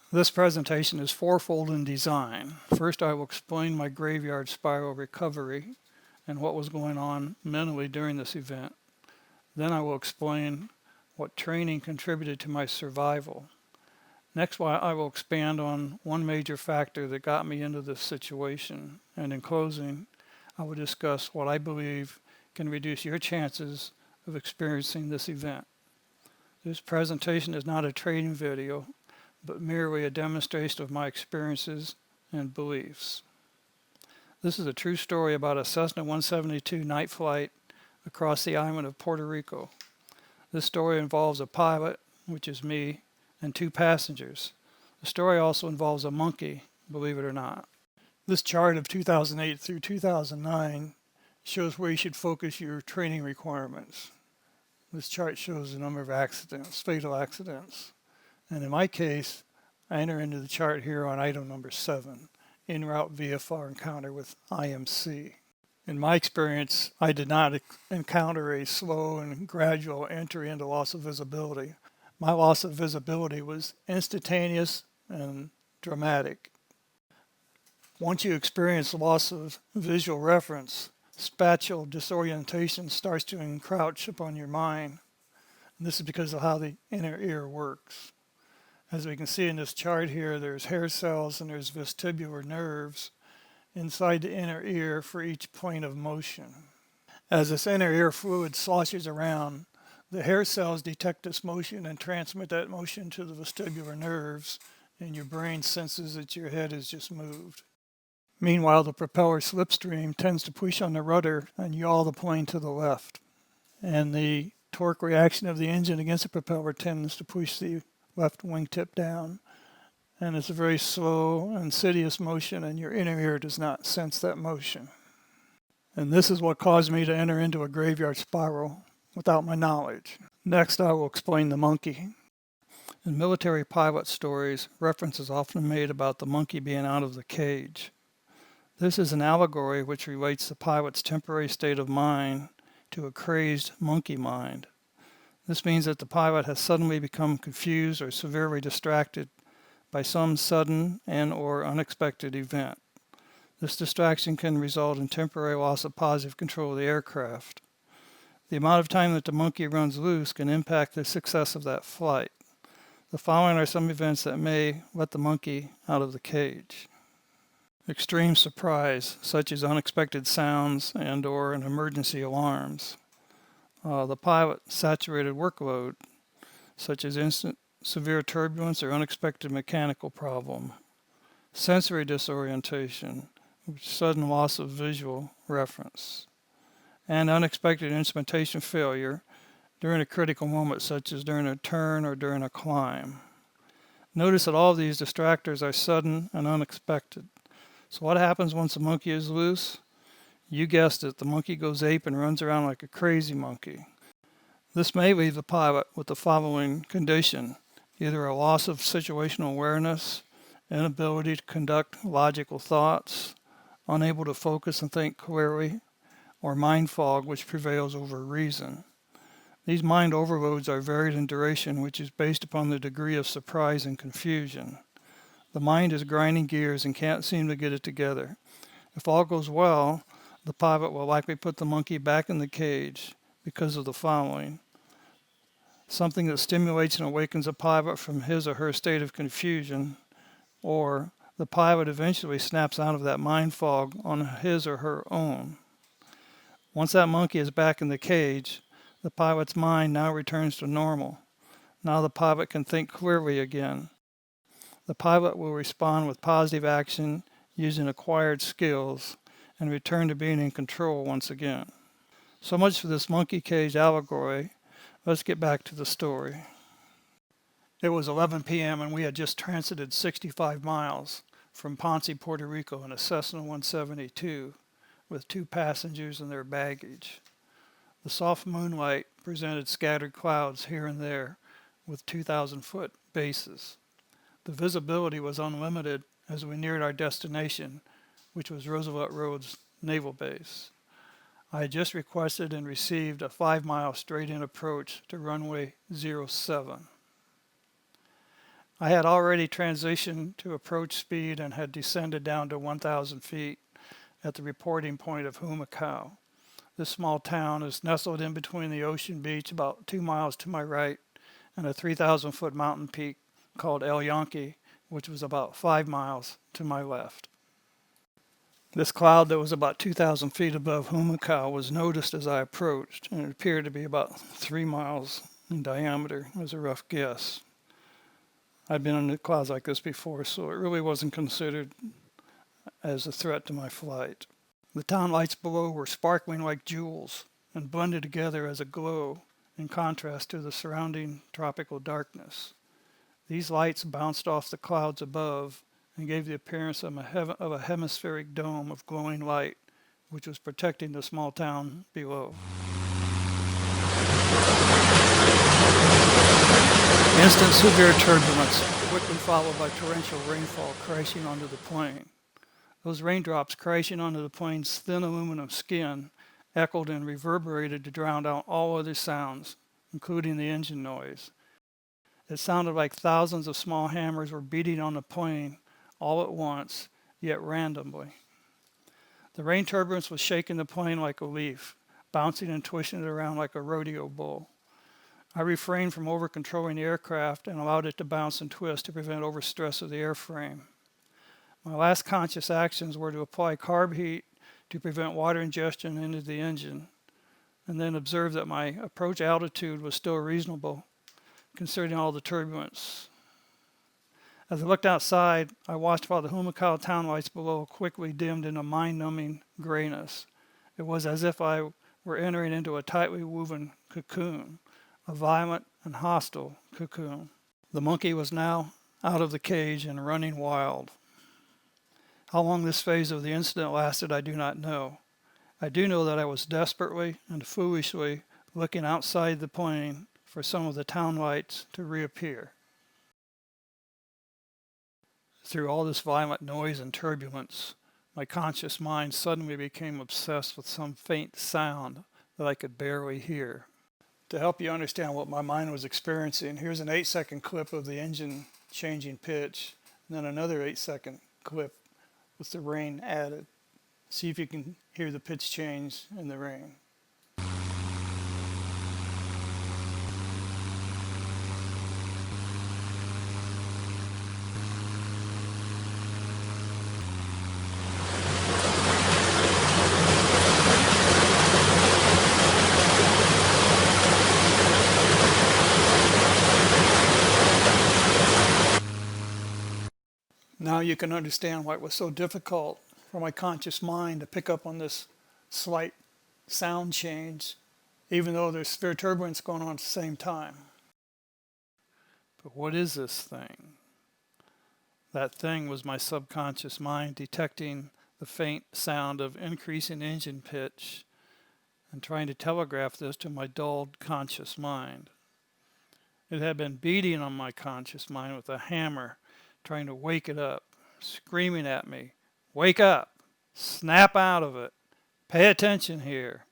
This presentation is fourfold in design. First, I will explain my graveyard spiral recovery and what was going on mentally during this event. Then I will explain what training contributed to my survival. Next, I will expand on one major factor that got me into this situation. And in closing, I will discuss what I believe can reduce your chances of experiencing this event. This presentation is not a training video, but merely a demonstration of my experiences and beliefs. This is a true story about a Cessna 172 night flight across the island of Puerto Rico. This story involves a pilot, which is me, and two passengers. The story also involves a monkey, believe it or not. This chart of 2008 through 2009 shows where you should focus your training requirements. This chart shows the number of accidents, fatal accidents. And in my case, I enter into the chart here on item number 7, en route VFR encounter with IMC. In my experience, I did not encounter a slow and gradual entry into loss of visibility. My loss of visibility was instantaneous and dramatic. Once you experience loss of visual reference, spatial disorientation starts to encroach upon your mind. And this is because of how the inner ear works. As we can see in this chart here, there's hair cells and there's vestibular nerves inside the inner ear for each plane of motion. As this inner ear fluid sloshes around, the hair cells detect this motion and transmit that motion to the vestibular nerves, and your brain senses that your head has just moved. Meanwhile, the propeller slipstream tends to push on the rudder and yaw the plane to the left. And the torque reaction of the engine against the propeller tends to push the left wingtip down. And it's a very slow, insidious motion, and your inner ear does not sense that motion. And this is what caused me to enter into a graveyard spiral without my knowledge. Next, I will explain the monkey. In military pilot stories, reference is often made about the monkey being out of the cage. This is an allegory which relates the pilot's temporary state of mind to a crazed monkey mind. This means that the pilot has suddenly become confused or severely distracted by some sudden and or unexpected event. This distraction can result in temporary loss of positive control of the aircraft. The amount of time that the monkey runs loose can impact the success of that flight. The following are some events that may let the monkey out of the cage. Extreme surprise, such as unexpected sounds and or an emergency alarms. The pilot saturated workload, such as instant severe turbulence or unexpected mechanical problem. Sensory disorientation, sudden loss of visual reference. And unexpected instrumentation failure during a critical moment, such as during a turn or during a climb. Notice that all of these distractors are sudden and unexpected. So what happens once a monkey is loose? You guessed it, the monkey goes ape and runs around like a crazy monkey. This may leave the pilot with the following condition: either a loss of situational awareness, inability to conduct logical thoughts, unable to focus and think clearly, or mind fog which prevails over reason. These mind overloads are varied in duration, which is based upon the degree of surprise and confusion. The mind is grinding gears and can't seem to get it together. If all goes well, the pilot will likely put the monkey back in the cage because of the following: something that stimulates and awakens a pilot from his or her state of confusion, or the pilot eventually snaps out of that mind fog on his or her own. Once that monkey is back in the cage, the pilot's mind now returns to normal. Now the pilot can think clearly again. The pilot will respond with positive action using acquired skills and return to being in control once again. So much for this monkey cage allegory. Let's get back to the story. It was 11 p.m. and we had just transited 65 miles from Ponce, Puerto Rico in a Cessna 172 with two passengers and their baggage. The soft moonlight presented scattered clouds here and there with 2,000-foot bases. The visibility was unlimited as we neared our destination, which was Roosevelt Roads Naval Base. I had just requested and received a 5-mile straight-in approach to runway 07. I had already transitioned to approach speed and had descended down to 1,000 feet at the reporting point of Humacao. This small town is nestled in between the ocean beach about 2 miles to my right and a 3,000-foot mountain peak called El Yonki, which was about 5 miles to my left. This cloud that was about 2,000 feet above Humacao was noticed as I approached, and it appeared to be about 3 miles in diameter, as a rough guess. I'd been in clouds like this before, so it really wasn't considered as a threat to my flight. The town lights below were sparkling like jewels and blended together as a glow in contrast to the surrounding tropical darkness. These lights bounced off the clouds above and gave the appearance of a hemispheric dome of glowing light, which was protecting the small town below. Instant severe turbulence, quickly followed by torrential rainfall crashing onto the plane. Those raindrops crashing onto the plane's thin aluminum skin echoed and reverberated to drown out all other sounds, including the engine noise. It sounded like thousands of small hammers were beating on the plane all at once, yet randomly. The rain turbulence was shaking the plane like a leaf, bouncing and twisting it around like a rodeo bull. I refrained from over-controlling the aircraft and allowed it to bounce and twist to prevent overstress of the airframe. My last conscious actions were to apply carb heat to prevent water ingestion into the engine, and then observe that my approach altitude was still reasonable, considering all the turbulence. As I looked outside, I watched while the Humacao town lights below quickly dimmed into mind-numbing grayness. It was as if I were entering into a tightly woven cocoon, a violent and hostile cocoon. The monkey was now out of the cage and running wild. How long this phase of the incident lasted, I do not know. I do know that I was desperately and foolishly looking outside the plane for some of the town lights to reappear. Through all this violent noise and turbulence, my conscious mind suddenly became obsessed with some faint sound that I could barely hear. To help you understand what my mind was experiencing, here's an 8-second clip of the engine changing pitch, and then another 8-second clip with the rain added. See if you can hear the pitch change in the rain. Now you can understand why it was so difficult for my conscious mind to pick up on this slight sound change, even though there's severe turbulence going on at the same time. But what is this thing? That thing was my subconscious mind detecting the faint sound of increasing engine pitch and trying to telegraph this to my dulled conscious mind. It had been beating on my conscious mind with a hammer, trying to wake it up, screaming at me, "Wake up! Snap out of it! Pay attention here!"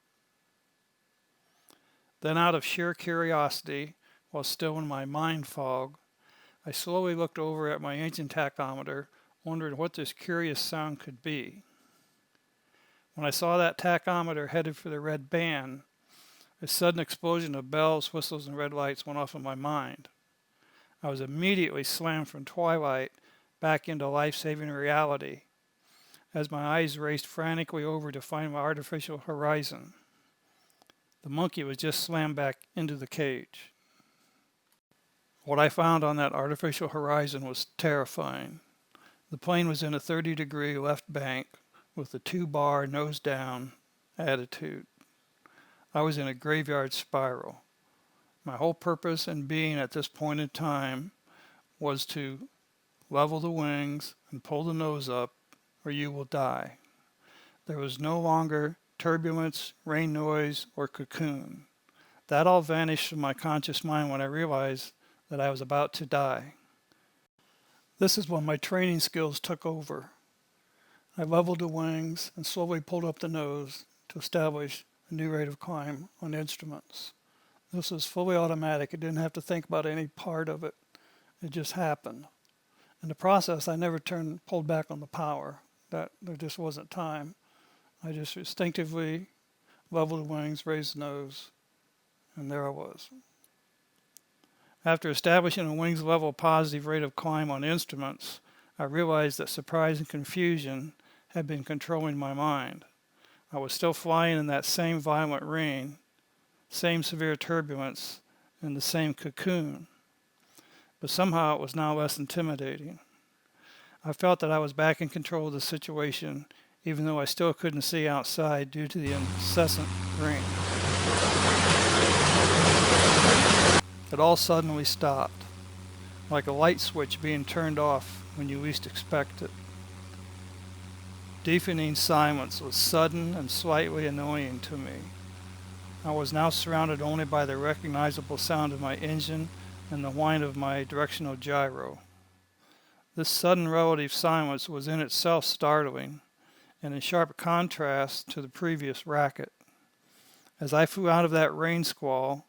Then out of sheer curiosity, while still in my mind fog, I slowly looked over at my engine tachometer, wondering what this curious sound could be. When I saw that tachometer headed for the red band, a sudden explosion of bells, whistles, and red lights went off in my mind. I was immediately slammed from twilight back into life-saving reality as my eyes raced frantically over to find my artificial horizon. The monkey was just slammed back into the cage. What I found on that artificial horizon was terrifying. The plane was in a 30-degree left bank with a 2-bar nose-down attitude. I was in a graveyard spiral. My whole purpose and being at this point in time was to level the wings and pull the nose up, or you will die. There was no longer turbulence, rain noise, or cocoon. That all vanished from my conscious mind when I realized that I was about to die. This is when my training skills took over. I leveled the wings and slowly pulled up the nose to establish a new rate of climb on instruments. This was fully automatic. I didn't have to think about any part of it. It just happened. In the process, I never pulled back on the power. There just wasn't time. I just instinctively leveled the wings, raised the nose, and there I was. After establishing a wings level positive rate of climb on instruments, I realized that surprise and confusion had been controlling my mind. I was still flying in that same violent rain, same severe turbulence, and the same cocoon. But somehow it was now less intimidating. I felt that I was back in control of the situation, even though I still couldn't see outside due to the incessant rain. It all suddenly stopped, like a light switch being turned off when you least expect it. Deafening silence was sudden and slightly annoying to me. I was now surrounded only by the recognizable sound of my engine and the whine of my directional gyro. This sudden relative silence was in itself startling and in sharp contrast to the previous racket. As I flew out of that rain squall,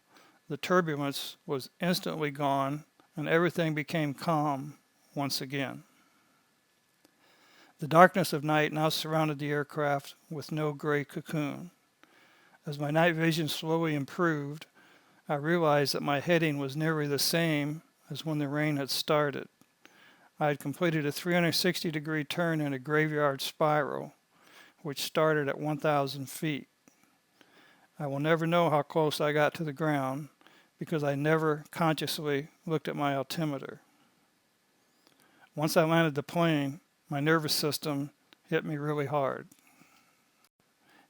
the turbulence was instantly gone and everything became calm once again. The darkness of night now surrounded the aircraft with no gray cocoon. As my night vision slowly improved, I realized that my heading was nearly the same as when the rain had started. I had completed a 360-degree turn in a graveyard spiral, which started at 1,000 feet. I will never know how close I got to the ground because I never consciously looked at my altimeter. Once I landed the plane, my nervous system hit me really hard.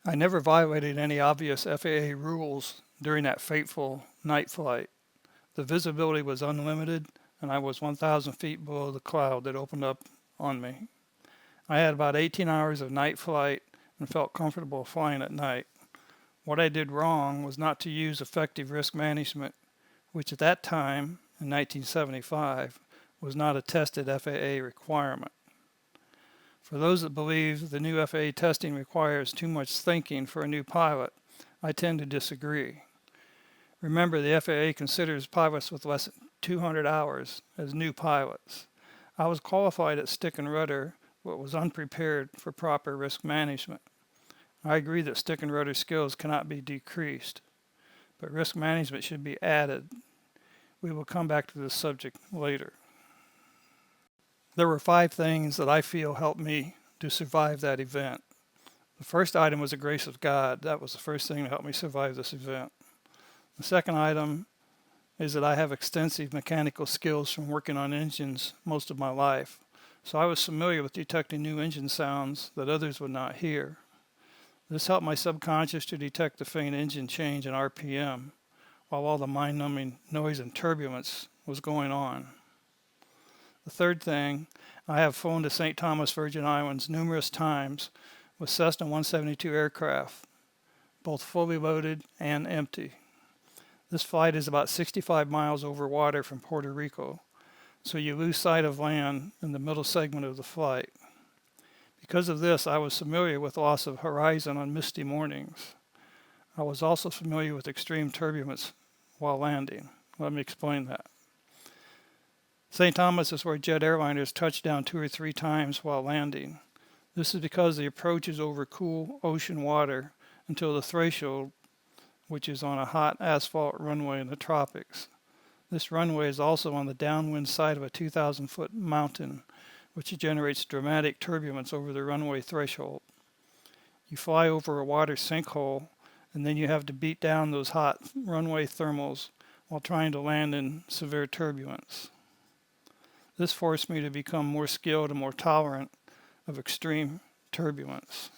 I never violated any obvious FAA rules during that fateful night flight. The visibility was unlimited and I was 1,000 feet below the cloud that opened up on me. I had about 18 hours of night flight and felt comfortable flying at night. What I did wrong was not to use effective risk management, which at that time, in 1975, was not a tested FAA requirement. For those that believe the new FAA testing requires too much thinking for a new pilot, I tend to disagree. Remember, the FAA considers pilots with less than 200 hours as new pilots. I was qualified at stick and rudder, but was unprepared for proper risk management. I agree that stick and rudder skills cannot be decreased, but risk management should be added. We will come back to this subject later. There were 5 things that I feel helped me to survive that event. The first item was the grace of God. That was the first thing that helped me survive this event. The second item is that I have extensive mechanical skills from working on engines most of my life. So I was familiar with detecting new engine sounds that others would not hear. This helped my subconscious to detect the faint engine change in RPM, while all the mind-numbing noise and turbulence was going on. The third thing, I have flown to St. Thomas, Virgin Islands numerous times with Cessna 172 aircraft, both fully loaded and empty. This flight is about 65 miles over water from Puerto Rico, so you lose sight of land in the middle segment of the flight. Because of this, I was familiar with loss of horizon on misty mornings. I was also familiar with extreme turbulence while landing. Let me explain that. St. Thomas is where jet airliners touch down 2 or 3 times while landing. This is because the approach is over cool ocean water until the threshold, which is on a hot asphalt runway in the tropics. This runway is also on the downwind side of a 2,000-foot mountain, which generates dramatic turbulence over the runway threshold. You fly over a water sinkhole, and then you have to beat down those hot runway thermals while trying to land in severe turbulence. This forced me to become more skilled and more tolerant of extreme turbulence.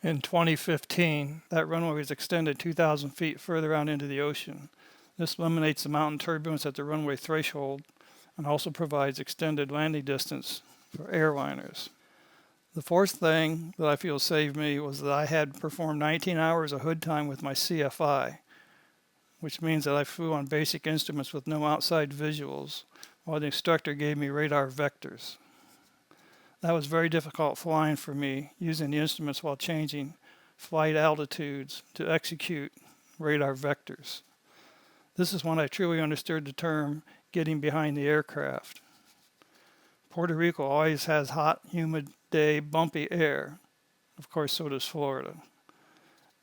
In 2015, that runway was extended 2,000 feet further out into the ocean. This eliminates the mountain turbulence at the runway threshold and also provides extended landing distance for airliners. The fourth thing that I feel saved me was that I had performed 19 hours of hood time with my CFI, which means that I flew on basic instruments with no outside visuals, while the instructor gave me radar vectors. That was very difficult flying for me, using the instruments while changing flight altitudes to execute radar vectors. This is when I truly understood the term getting behind the aircraft. Puerto Rico always has hot, humid day, bumpy air. Of course, so does Florida.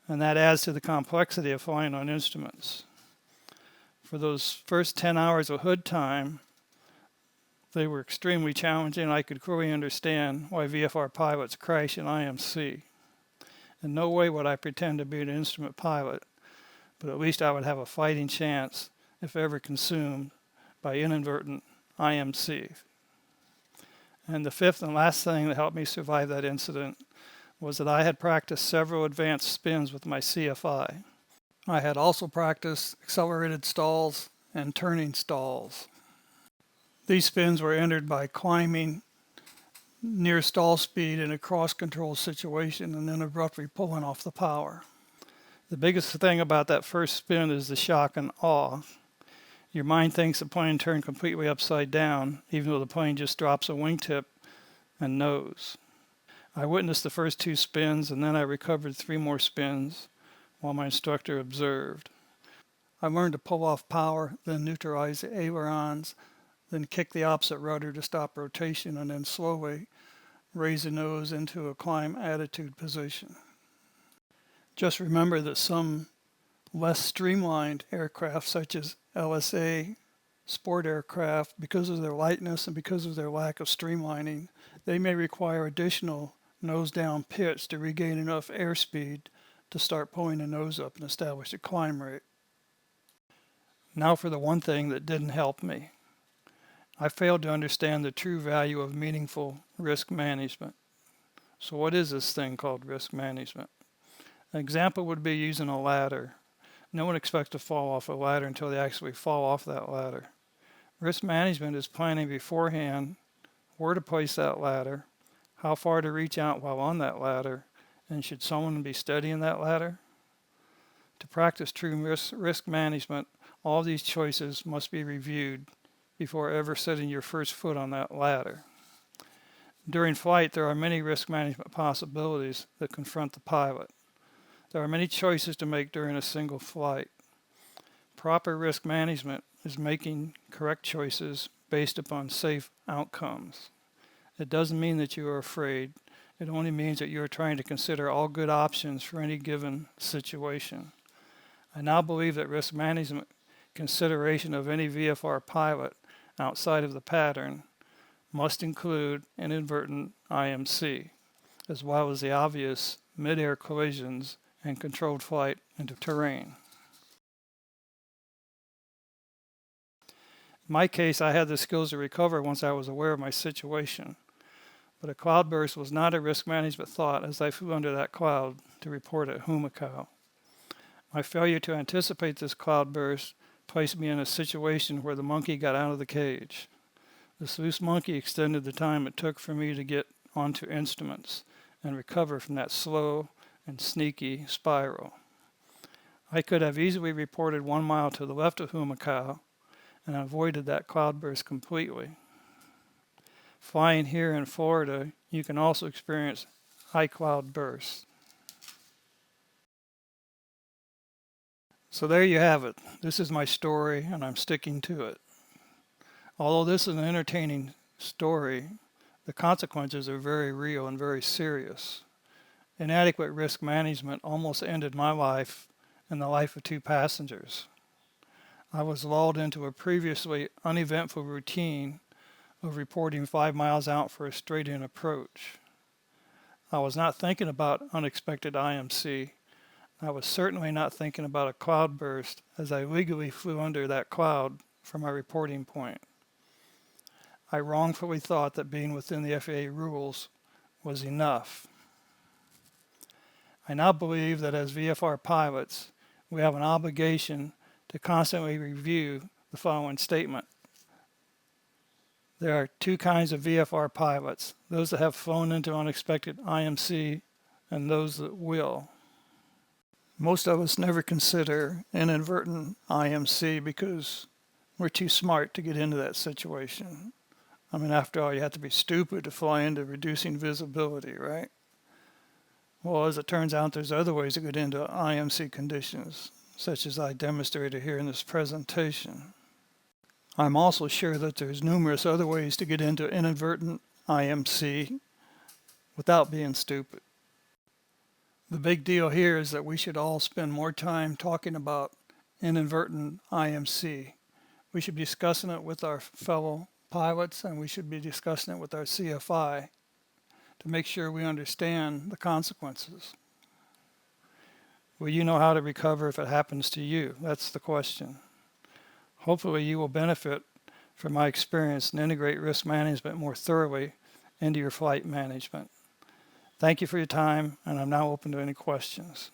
And that adds to the complexity of flying on instruments. For those first 10 hours of hood time, they were extremely challenging, and I could clearly understand why VFR pilots crash in IMC. In no way would I pretend to be an instrument pilot, but at least I would have a fighting chance if ever consumed by inadvertent IMC. And the fifth and last thing that helped me survive that incident was that I had practiced several advanced spins with my CFI. I had also practiced accelerated stalls and turning stalls. These spins were entered by climbing near stall speed in a cross-control situation and then abruptly pulling off the power. The biggest thing about that first spin is the shock and awe. Your mind thinks the plane turned completely upside down, even though the plane just drops a wingtip and nose. I witnessed the first 2 spins, and then I recovered 3 more spins while my instructor observed. I learned to pull off power, then neutralize the ailerons, then kick the opposite rudder to stop rotation, and then slowly raise the nose into a climb attitude position. Just remember that some less streamlined aircraft, such as LSA sport aircraft, because of their lightness and because of their lack of streamlining, they may require additional nose down pitch to regain enough airspeed to start pulling the nose up and establish a climb rate. Now for the one thing that didn't help me. I failed to understand the true value of meaningful risk management. So what is this thing called risk management? An example would be using a ladder. No one expects to fall off a ladder until they actually fall off that ladder. Risk management is planning beforehand where to place that ladder, how far to reach out while on that ladder, and should someone be studying that ladder? To practice true risk management, all these choices must be reviewed before ever setting your first foot on that ladder. During flight, there are many risk management possibilities that confront the pilot. There are many choices to make during a single flight. Proper risk management is making correct choices based upon safe outcomes. It doesn't mean that you are afraid. It only means that you are trying to consider all good options for any given situation. I now believe that risk management consideration of any VFR pilot outside of the pattern must include inadvertent IMC, as well as the obvious mid-air collisions and controlled flight into terrain. In my case, I had the skills to recover once I was aware of my situation, but a cloudburst was not a risk management thought as I flew under that cloud to report at Humacao. My failure to anticipate this cloudburst placed me in a situation where the monkey got out of the cage. This loose monkey extended the time it took for me to get onto instruments and recover from that slow and sneaky spiral. I could have easily reported 1 mile to the left of Humacao and avoided that cloudburst completely. Flying here in Florida, you can also experience high cloud bursts. So there you have it. This is my story, and I'm sticking to it. Although this is an entertaining story, the consequences are very real and very serious. Inadequate risk management almost ended my life and the life of 2 passengers. I was lulled into a previously uneventful routine of reporting 5 miles out for a straight-in approach. I was not thinking about unexpected IMC. I was certainly not thinking about a cloudburst as I legally flew under that cloud from my reporting point. I wrongfully thought that being within the FAA rules was enough. I now believe that as VFR pilots, we have an obligation to constantly review the following statement. There are 2 kinds of VFR pilots, those that have flown into unexpected IMC and those that will. Most of us never consider inadvertent IMC because we're too smart to get into that situation. I mean, after all, you have to be stupid to fly into reducing visibility, right? Well, as it turns out, there's other ways to get into IMC conditions, such as I demonstrated here in this presentation. I'm also sure that there's numerous other ways to get into inadvertent IMC without being stupid. The big deal here is that we should all spend more time talking about inadvertent IMC. We should be discussing it with our fellow pilots, and we should be discussing it with our CFI to make sure we understand the consequences. Will you know how to recover if it happens to you? That's the question. Hopefully you will benefit from my experience and integrate risk management more thoroughly into your flight management. Thank you for your time, and I'm now open to any questions.